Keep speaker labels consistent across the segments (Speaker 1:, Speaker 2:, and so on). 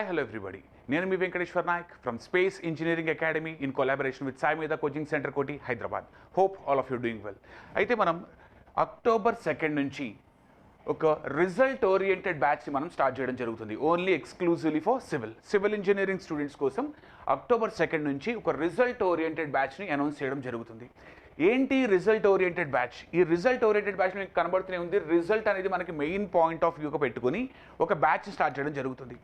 Speaker 1: hello everybody. నేను మీ Venkateshwar Naik from Space Engineering Academy in collaboration with Sai Medha Coaching Center Koti, Hyderabad. Hope all of you doing well. అయితే మనం October 2 నుంచి ఒక result oriented బ్యాచ్ని మనం start చేయడం జరుగుతుంది. Only exclusively for civil engineering students కోసం October 2 నుంచి ఒక రిజల్ట్ ఓరియంటెడ్ బ్యాచ్ని అనౌన్స్ చేయడం జరుగుతుంది. ఏంటి రిజల్ట్ ఓరియంటెడ్ బ్యాచ్? ఈ రిజల్ట్ ఓరియంటెడ్ బ్యాచ్ మీకు కనబడుతూనే ఉంది. రిజల్ట్ అనేది మనకి మెయిన్ పాయింట్ ఆఫ్ వ్యూగా పెట్టుకుని ఒక బ్యాచ్ స్టార్ట్ చేయడం జరుగుతుంది.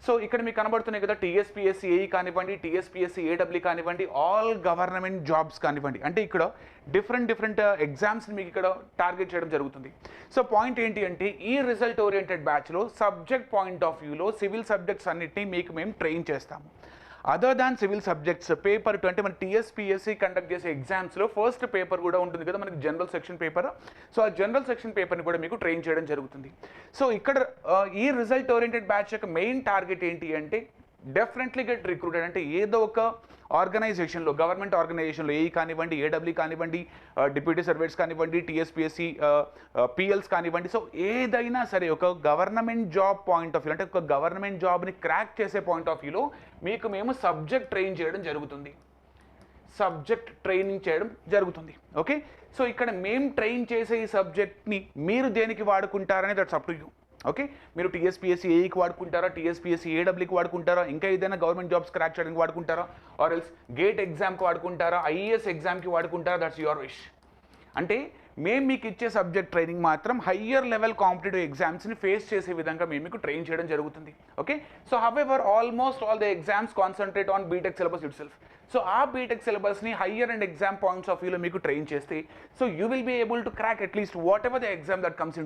Speaker 1: సో ఇక్కడ మీకు కనబడుతున్నాయి కదా, టీఎస్పీఎస్సీ ఏఈ కానివ్వండి, టీఎస్పీఎస్సీ ఏడబ్ల్యూ కానివ్వండి, ఆల్ గవర్నమెంట్ జాబ్స్ కానివ్వండి, అంటే ఇక్కడ డిఫరెంట్ ఎగ్జామ్స్ని మీకు ఇక్కడ టార్గెట్ చేయడం జరుగుతుంది. సో పాయింట్ ఏంటి అంటే, ఈ రిజల్ట్ ఓరియంటెడ్ బ్యాచ్లో సబ్జెక్ట్ పాయింట్ ఆఫ్ వ్యూలో సివిల్ సబ్జెక్ట్స్ అన్నిటినీ మీకు మేము ట్రైన్ చేస్తాము. Other than civil subjects paper 2 అంటే మన టీఎస్పీఎస్సీ కండక్ట్ చేసే ఎగ్జామ్స్లో ఫస్ట్ పేపర్ కూడా ఉంటుంది కదా మనకి, జనరల్ సెక్షన్ పేపర్. సో ఆ జనరల్ సెక్షన్ పేపర్ని కూడా మీకు ట్రైన్ చేయడం జరుగుతుంది. సో ఇక్కడ ఈ రిజల్ట్ ఓరియంటెడ్ బ్యాచ్ యొక్క మెయిన్ టార్గెట్ ఏంటి అంటే, డెఫినెట్లీ గెట్ రిక్రూటెడ్. అంటే ఏదో ఒక ఆర్గనైజేషన్లో, గవర్నమెంట్ ఆర్గనైజేషన్లో, ఏఈ కానివ్వండి, ఏడబ్ల్యూ కానివ్వండి, డిప్యూటీ సర్వేర్స్ కానివ్వండి, టీఎస్పీఎస్సీ పిఎల్స్ కానివ్వండి, సో ఏదైనా సరే ఒక government job point of view, అంటే ఒక గవర్నమెంట్ జాబ్ని క్రాక్ చేసే పాయింట్ ఆఫ్ వ్యూలో మీకు మేము సబ్జెక్ట్ ట్రైన్ చేయడం జరుగుతుంది. సబ్జెక్ట్ ట్రైనింగ్ చేయడం జరుగుతుంది. ఓకే, సో ఇక్కడ మేము ట్రైన్ చేసే ఈ సబ్జెక్ట్ని మీరు దేనికి వాడుకుంటారనే that's up to you. Okay, మీరు టీఎస్పీఎస్సీ ఏఈకి వాడుకుంటారా, టీఎస్పీఎస్సీ ఏడబ్ల్యూకి వాడుకుంటారా, ఇంకా ఏదైనా గవర్నమెంట్ జాబ్స్ క్రాక్ చేయడానికి వాడుకుంటారా, ఆర్ ఎల్స్ గేట్ ఎగ్జామ్కి వాడుకుంటారా, ఐఏఎస్ ఎగ్జామ్కి వాడుకుంటారా, దట్స్ యువర్ విష్. అంటే మేము మీకు ఇచ్చే సబ్జెక్ట్ ట్రైనింగ్ మాత్రం హయ్యర్ లెవెల్ కాంపిటేటివ్ ఎగ్జామ్స్ని ఫేస్ చేసే విధంగా మేము మీకు ట్రైన్ చేయడం జరుగుతుంది. Okay, so however almost all the exams concentrate on BTech syllabus itself. So ఆ బీటెక్ సిలబస్ని higher and exam points of వ్యూలో మీకు ట్రైన్ చేస్తే, so you will be able to crack at least whatever the exam that comes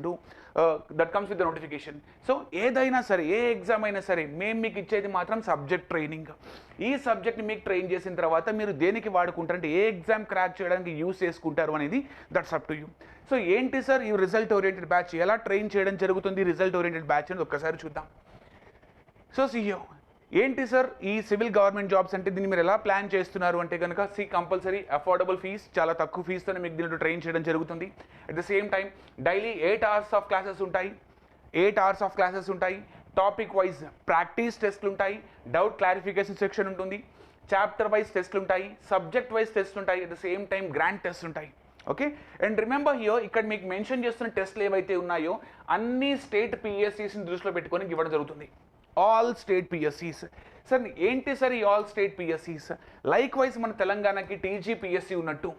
Speaker 1: with the notification. So ఏదైనా సరే, ఏ exam అయినా సరే, మేము మీకు ఇచ్చేది మాత్రం సబ్జెక్ట్ ట్రైనింగ్. ఈ సబ్జెక్ట్ని మీకు ట్రైన్ చేసిన తర్వాత మీరు దేనికి వాడుకుంటారు, అంటే ఏ ఎగ్జామ్ క్రాక్ చేయడానికి యూస్ చేసుకుంటారు అనేది that's up to you. So ఏంటి సార్ ఈ రిజల్ట్ ఓరియంటెడ్ బ్యాచ్, ఎలా ట్రైన్ చేయడం జరుగుతుంది రిజల్ట్ ఓరియంటెడ్ బ్యాచ్ అని ఒక్కసారి చూద్దాం. సో సియో ఏంటి సార్ ఈ సివిల్ గవర్నమెంట్ జాబ్స్ అంటే, దీన్ని మీరు ఎలా ప్లాన్ చేస్తున్నారు అంటే కనుక, కంపల్సరీ అఫోర్డబుల్ ఫీజ్, చాలా తక్కువ ఫీజుతోనే మీకు దీంట్లో ట్రైన్ చేయడం జరుగుతుంది. At the same time daily 8 hours of classes ఉంటాయి. 8 hours ఆఫ్ క్లాసెస్ ఉంటాయి. టాపిక్ వైజ్ ప్రాక్టీస్ టెస్ట్లు ఉంటాయి, డౌట్ క్లారిఫికేషన్ సెక్షన్ ఉంటుంది, చాప్టర్ వైజ్ టెస్ట్లు ఉంటాయి, సబ్జెక్ట్ వైజ్ టెస్ట్లు ఉంటాయి, at the same time grand test ఉంటాయి. ఓకే, అండ్ రిమెంబర్ హియర్ ఇక్కడ మీకు మెన్షన్ చేస్తున్న టెస్ట్లు ఏవైతే ఉన్నాయో అన్ని స్టేట్ పిఎస్సీస్ని దృష్టిలో పెట్టుకొని ఇవ్వడం జరుగుతుంది. ఆల్ స్టేట్ పిఎస్సీస్. సార్ ఏంటి సార్ ఈ ఆల్ స్టేట్ పిఎస్సీస్? లైక్ వైజ్ మన తెలంగాణకి టీజీపీఎస్సీ ఉన్నట్టు,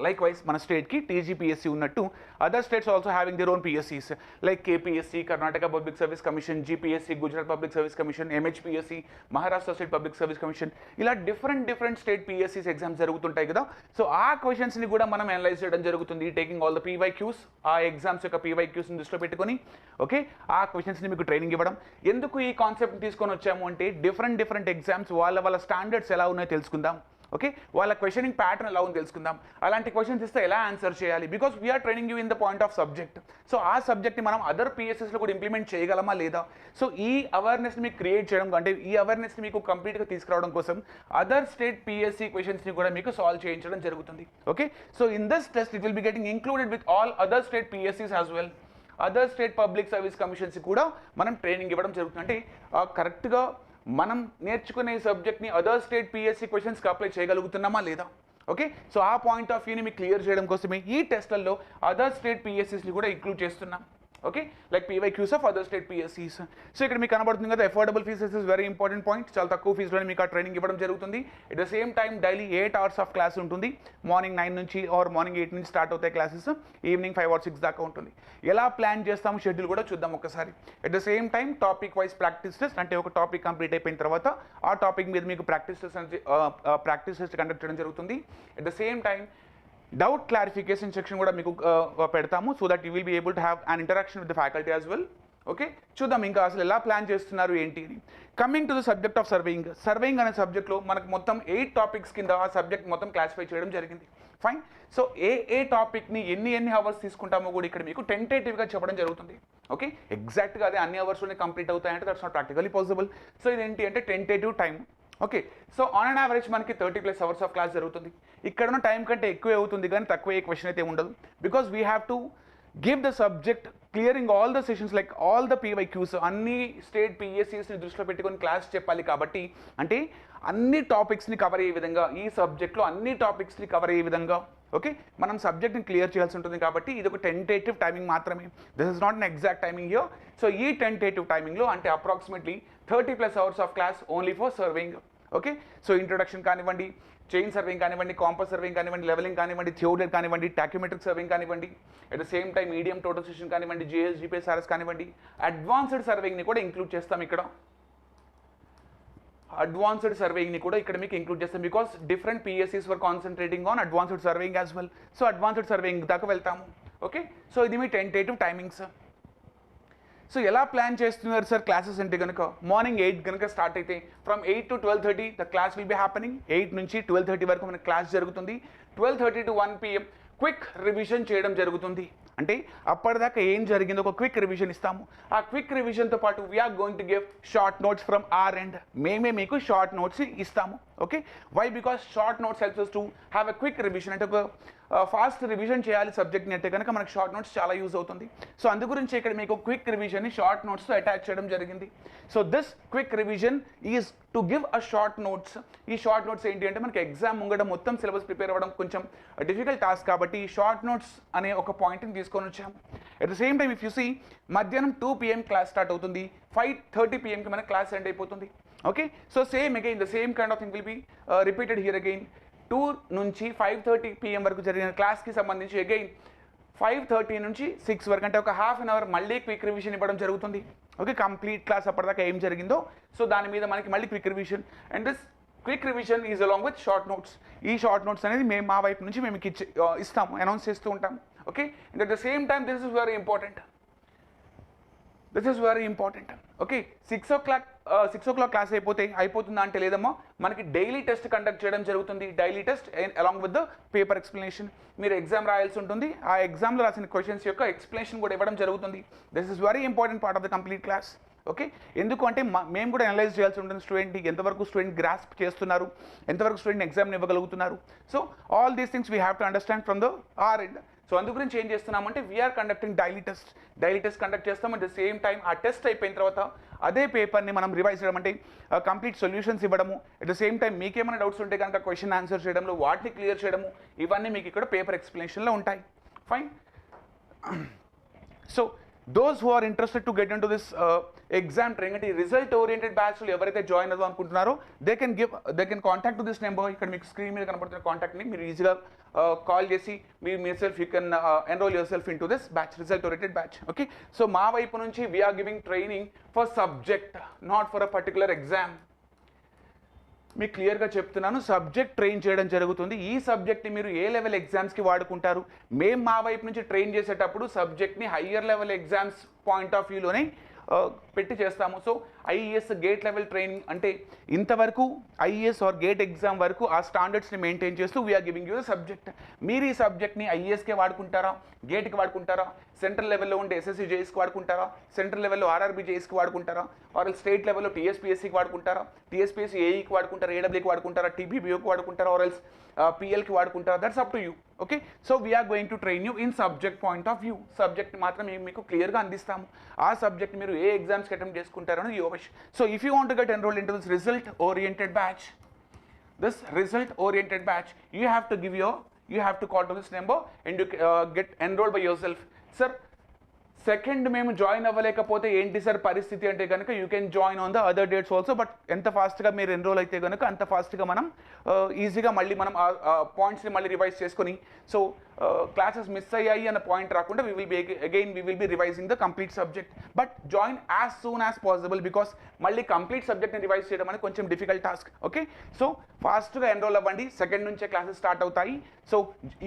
Speaker 1: లైక్ వైజ్ మన స్టేట్కి టీజీపీఎస్సీ ఉన్నట్టు, other states also having their own పిఎస్సీస్ like KPSC, Karnataka public service commission, GPSC, Gujarat public service commission, MHPSC, Maharashtra state public service commission, ఇలా డిఫరెంట్ స్టేట్ పిఎస్సీస్ ఎగ్జామ్స్ జరుగుతుంటాయి కదా. సో ఆ క్వశ్చన్స్ని కూడా మనం అనలైజ్ చేయడం జరుగుతుంది, టేకింగ్ ఆల్ ద పీవైక్యూస్, ఆ ఎగ్జామ్స్ యొక్క పీవైక్యూస్ని దృష్టిలో పెట్టుకొని ఓకే ఆ క్వశ్చన్స్ని మీకు ట్రైనింగ్ ఇవ్వడం. ఎందుకు ఈ కాన్సెప్ట్ తీసుకొని వచ్చాము అంటే, డిఫరెంట్ ఎగ్జామ్స్ వాళ్ళ స్టాండర్డ్స్ ఎలా ఉన్నాయో తెలుసుకుందాం. ఓకే, వాళ్ళ క్వశ్చనింగ్ ప్యాటర్న్ ఎలా ఉందో తెలుసుకుందాం. అలాంటి క్వశ్చన్స్ ఇస్తే ఎలా ఆన్సర్ చేయాలి, because we are training you in the point of subject. So ఆ సబ్జెక్ట్ని మనం అదర్ పిఎస్ఎస్లో కూడా ఇంప్లిమెంట్ చేయగలమా లేదా? సో ఈ అవేర్నెస్ని మీకు క్రియేట్ చేయడం, అంటే ఈ అవేర్నెస్ని మీకు కంప్లీట్గా తీసుకురావడం కోసం అదర్ స్టేట్ పిఎస్సీ క్వశ్చన్స్ని కూడా మీకు సాల్వ్ చేయించడం జరుగుతుంది. Okay, so in this test it will be getting included with all other state పిఎస్సీస్ as well. Other state public service commissions కూడా మనం ట్రైనింగ్ ఇవ్వడం జరుగుతుంది. అంటే కరెక్ట్గా మనం నేర్చుకునే సబ్జెక్ట్ని అదర్ స్టేట్ పిఎస్సీ క్వశ్చన్స్కి అప్లై చేయగలుగుతున్నామా లేదా? ఓకే, సో ఆ పాయింట్ ఆఫ్ వ్యూని మీకు క్లియర్ చేయడం కోసమే ఈ టెస్ట్లలో అదర్ స్టేట్ పిఎస్సీస్ని కూడా ఇంక్లూడ్ చేస్తున్నాం. Okay, like PYQs of other state పిఎస్సీస్. సో ఇక్కడ మీకు కనబడుతుంది కదా, affordable fees is very important point. చాలా తక్కువ ఫీజులోనే మీకు ఆ ట్రైనింగ్ ఇవ్వడం జరుగుతుంది. At the same time daily 8 hours of class ఉంటుంది. మార్నింగ్ 9 నుంచి ఆర్ మార్నింగ్ 8 నుంచి స్టార్ట్ అవుతాయి క్లాసెస్, ఈవినింగ్ 5 or 6 దాకా ఉంటుంది. ఎలా ప్లాన్ చేస్తాము షెడ్యూల్ కూడా చూద్దాం ఒకసారి. At the same time topic wise practice test, అంటే ఒక టాపిక్ కంప్లీట్ అయిపోయిన తర్వాత ఆ టాపిక్ మీద మీకు ప్రాక్టీస్ టెస్ట్ కండక్ట్ చేయడం జరుగుతుంది. At the same time doubt clarification section కూడా మీకు పెడతాము, so that you will be able to have an interaction with the faculty as well. Okay, చూద్దాం ఇంకా అసలు ఎలా ప్లాన్ చేస్తున్నారు ఏంటి అని. Coming to the subject of surveying అనే సబ్జెక్ట్లో మనకు మొత్తం 8 topics కింద ఆ సబ్జెక్ట్ మొత్తం క్లాసిఫై చేయడం జరిగింది. ఫైన్, సో ఏ టాపిక్ని ఎన్ని అవర్స్ తీసుకుంటామో కూడా ఇక్కడ మీకు టెంటేటివ్గా చెప్పడం జరుగుతుంది. ఓకే, ఎగ్జాక్ట్గా అదే అన్ని అవర్స్లోనే కంప్లీట్ అవుతాయంటే that's not practically possible. So ఇదేంటి అంటే tentative time. Okay, so on and average మనకి 30+ hours ఆఫ్ క్లాస్ జరుగుతుంది. ఇక్కడ ఉన్న టైం కంటే ఎక్కువే అవుతుంది కానీ తక్కువ క్వశ్చన్ అయితే ఉండదు, because we have to give the subject clearing all the sessions like all the PYQs అన్ని స్టేట్ PSCsని దృష్టిలో పెట్టుకొని క్లాస్ చెప్పాలి కాబట్టి అంటే అన్ని టాపిక్స్ని కవర్ అయ్యే విధంగా ఈ సబ్జెక్ట్లో అన్ని టాపిక్స్ని కవర్ అయ్యే విధంగా ఓకే మనం సబ్జెక్ట్ని క్లియర్ చేయాల్సి ఉంటుంది కాబట్టి ఇది ఒక టెంటేటివ్ టైమింగ్ మాత్రమే. This is not an exact timing here. So ఈ టెంటేటివ్ టైమింగ్లో అంటే approximately 30+ hours of class only for serving. Okay so introduction కానివ్వండి, చైన్ సర్వింగ్ కానివ్వండి, కాంపస్ సర్వింగ్ కానివ్వండి, లెవెలింగ్ కానివ్వండి, థియోడెట్ కానివ్వండి, టాక్యూమెట్రిక్ సర్వింగ్ కానివ్వండి, at the same time medium total session కానివ్వండి, GS GPS RS కానివ్వండి, అడ్వాన్స్డ్ సర్వింగ్ని కూడా ఇంక్లూడ్ చేస్తాం ఇక్కడ. అడ్వాన్స్డ్ సర్వేయింగ్ని కూడా ఇక్కడ మీకు ఇంక్లూడ్ చేస్తాం because different PSCs were concentrating on advanced surveying as well. So advanced surveying దాకా వెళ్తాము. ఓకే సో ఇది మీ టెంటేటివ్ టైమింగ్స్. సో ఎలా ప్లాన్ చేస్తున్నారు సార్ క్లాసెస్ అంటే కనుక మార్నింగ్ 8 కనుక స్టార్ట్ అయితే from 8 to 12:30 the class will be happening. 8 నుంచి 12:30 వరకు మనకి క్లాస్ జరుగుతుంది. 12:30 to 1 PM క్విక్ రివిజన్ చేయడం జరుగుతుంది. అంటే అప్పటిదాకా ఏం జరిగిందో ఒక క్విక్ రివిజన్ ఇస్తాము. ఆ క్విక్ రివిజన్తో పాటు we are going to give short notes from our end. మేమే మీకు షార్ట్ నోట్స్ ఇస్తాము. Okay why because short notes helps us to have a quick revision. అంటే ఒక ఫాస్ట్ రివిజన్ చేయాలి సబ్జెక్ట్ని అంటే కనుక మనకు షార్ట్ నోట్స్ చాలా యూజ్ అవుతుంది. సో అందు గురించి ఇక్కడ మీకు క్విక్ రివిజన్ని షార్ట్ నోట్స్తో అటాచ్ చేయడం జరిగింది. So this quick revision is to give a short notes. ఈ షార్ట్ నోట్స్ ఏంటి అంటే మనకి ఎగ్జామ్ ముంగడ మొత్తం సిలబస్ ప్రిపేర్ అవ్వడం కొంచెం డిఫికల్ట్ టాస్క్ కాబట్టి ఈ షార్ట్ నోట్స్ అనే ఒక పాయింట్ని తీసుకొని వచ్చాము. At the same time if you see మధ్యాహ్నం 2 PM క్లాస్ స్టార్ట్ అవుతుంది. 5:30 PMకి మన క్లాస్ ఎండ్ అయిపోతుంది. Okay so same again the same kind of thing will be repeated here again. 2 నుంచి 5:30 PM వరకు జరిగిన క్లాస్కి సంబంధించి అగైన్ 5:30 నుంచి 6 వరకు అంటే ఒక హాఫ్ అన్ అవర్ మళ్ళీ క్విక్ రివిజన్ ఇవ్వడం జరుగుతుంది. ఓకే కంప్లీట్ క్లాస్ అప్పటిదాకా ఏం జరిగిందో సో దాని మీద మనకి మళ్ళీ quick revision and this quick revision is along with short notes. ఈ షార్ట్ నోట్స్ అనేది మేము మా వైపు నుంచి మేము ఇస్తాము, అనౌన్స్ చేస్తూ ఉంటాము. Okay and at the same time this is very important. Okay 6 o'clock class అయిపోతుందా అంటే లేదమ్మా మనకి డైలీ టెస్ట్ కండక్ట్ చేయడం జరుగుతుంది. Daily test along with the paper explanation. మీరు ఎగ్జామ్ రాయాల్సి ఉంటుంది. ఆ ఎగ్జామ్లో రాసిన క్వశ్చన్స్ యొక్క ఎక్స్ప్లెనేషన్ కూడా ఇవ్వడం జరుగుతుంది. This is very important part of the complete class. Okay ఎందుకు అంటే మేము కూడా అనలైజ్ చేయాల్సి ఉంటుంది స్టూడెంట్కి ఎంతవరకు స్టూడెంట్ గ్రాస్ప్ చేస్తున్నారు, ఎంతవరకు స్టూడెంట్ ఎగ్జామ్ని ఇవ్వగలుగుతున్నారు. So all these things we have to understand from the our end. So అందు గురించి ఏం చేస్తున్నామంటే we're conducting daily test conduct చేస్తాం. అట్ ద సేమ్ టైం ఆ టెస్ట్ అయిపోయిన తర్వాత అదే పేపర్ని మనం రివైజ్ చేయడం అంటే కంప్లీట్ సొల్యూషన్స్ ఇవ్వడము. అట్ ద సేమ్ టైం మీకేమైనా డౌట్స్ ఉంటే కనుక క్వశ్చన్ ఆన్సర్ చేయడంలో వాటిని క్లియర్ చేయడము ఇవన్నీ మీకు ఇక్కడ పేపర్ ఎక్స్ప్లెనేషన్లో ఉంటాయి. Fine. So those who are interested to get into this exam training అంటే రిజల్ట్ ఓరియంటెడ్ బ్యాచ్లో ఎవరైతే జాయిన్ అవ్వడం అనుకుంటున్నారో they can contact to this number. ఇక్కడ మీకు స్క్రీన్ మీద కనబడుతున్న కాంటాక్ట్ని మీరు ఈజీగా కాల్ చేసి మీరు self you can enrol yourself into this batch, result oriented batch. Okay so మా వైపు నుంచి we are giving training for subject not for a particular exam. మీకు క్లియర్గా చెప్తున్నాను సబ్జెక్ట్ ట్రైన్ చేయడం జరుగుతుంది. ఈ సబ్జెక్ట్ని మీరు ఏ లెవెల్ ఎగ్జామ్స్కి వాడుకుంటారు. మేము మా వైపు నుంచి ట్రైన్ చేసేటప్పుడు సబ్జెక్ట్ని higher level exams point of వ్యూలోనే పెట్టి చేస్తాము. So IAS GATE level training అంటే ఇంతవరకు IAS ఆర్ గేట్ ఎగ్జామ్ వరకు ఆ స్టాండర్డ్స్ని మెయింటైన్ చేస్తూ we're giving you the subject. మీరు ఈ సబ్జెక్ట్ని IASకే వాడుకుంటారా, గేట్కి వాడుకుంటారా, సెంట్రల్ లెవెల్లో ఉండే SSC JSకి వాడుకుంటారా, సెంట్రల్ లెవెల్లో RRB JSకి వాడుకుంటారా, ఆర్ స్టేట్ లెవెల్లో TSPSCకి వాడుకుంటారా, TSPSC AEకి వాడుకుంటారా, AWకి వాడుకుంటారా, TPPOకి వాడుకుంటారా, ఆర్ ఎల్స్ PLకి వాడుకుంటారా, that's up to you. Okay so we're going to train you in subject point of view. Subject మాత్రం మీకు క్లియర్గా అందిస్తాము. ఆ సబ్జెక్ట్ మీరు ఏ ఎగ్జామ్స్కి అటెంప్ట్ చేసుకుంటారని your wish. So if you want to get enrolled in to this result oriented batch, you have to call to this number and you get enrolled by yourself. Sir, second మేము join అవ్వలేకపోతే ఏంటి sir పరిస్థితి అంటే కనుక you can join on the other dates also. But ఎంత ఫాస్ట్గా మీరు enrol అయితే కనుక అంత ఫాస్ట్గా మనం ఈజీగా మళ్ళీ మనం పాయింట్స్ని మళ్ళీ రివైజ్ చేసుకొని సో క్లాసెస్ మిస్ అయ్యాయి అన్న పాయింట్ రాకుండా we will be revising the complete subject. But join as soon as possible because మళ్ళీ కంప్లీట్ సబ్జెక్ట్ని రివైజ్ చేయడం అనేది కొంచెం డిఫికల్ట్ టాస్క్. ఓకే సో ఫాస్ట్గా ఎన్రోల్ అవ్వండి. సెకండ్ నుంచే క్లాసెస్ స్టార్ట్ అవుతాయి. సో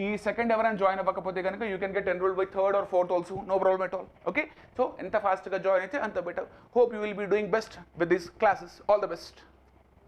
Speaker 1: ఈ సెకండ్ ఎవరైనా జాయిన్ అవ్వకపోతే కనుక you can get enrolled by third or fourth also, no problem at all. Okay so ఎంత ఫాస్ట్గా జాయిన్ అయితే అంత better. Hope you will be doing best with these classes. All the best.